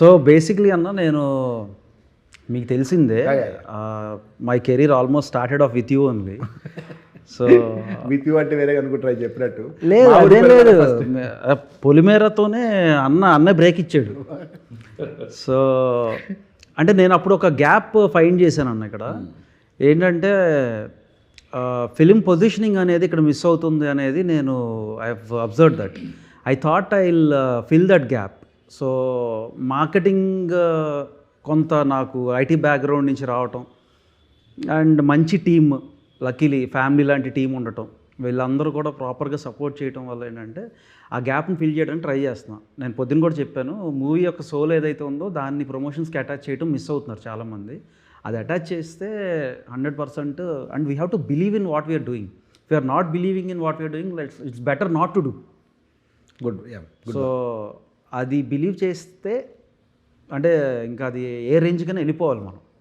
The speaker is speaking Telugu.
సో బేసిక్లీ అన్న నేను మీకు తెలిసిందే my career almost started off with you only. So with you అంటే వేరే అనుకుంటారా చెప్పినట్టు? లేదు అదేం లేదు, పొలిమేరతోనే అన్న బ్రేక్ ఇచ్చాడు. సో అంటే నేను అప్పుడు ఒక గ్యాప్ ఫైండ్ చేశాను అన్న ఇక్కడ. ఏంటంటే ఫిలిం పొజిషనింగ్ అనేది ఇక్కడ మిస్ అవుతుంది అనేది నేను I have observe that. I thought I will fill that gap. So marketing కొంత నాకు ఐటీ బ్యాక్గ్రౌండ్ నుంచి రావటం అండ్ మంచి టీమ్, లక్కీలీ ఫ్యామిలీ లాంటి టీం ఉండటం, వీళ్ళందరూ కూడా ప్రాపర్గా సపోర్ట్ చేయడం వల్ల ఏంటంటే ఆ గ్యాప్ని ఫిల్ చేయడానికి ట్రై చేస్తున్నాను. నేను పొద్దున్న కూడా చెప్పాను, మూవీ యొక్క సోల్ ఏదైతే ఉందో దాన్ని ప్రమోషన్స్కి అటాచ్ చేయడం మిస్ అవుతున్నారు చాలామంది. అది అటాచ్ చేస్తే 100% and we have to believe in what we are doing. If you are not believing in what we are doing, it's better not to do. Good. So అది బిలీవ్ చేస్తే అంటే ఇంకా అది ఏ రేంజ్కైనా వెళ్ళిపోవాలి మనం.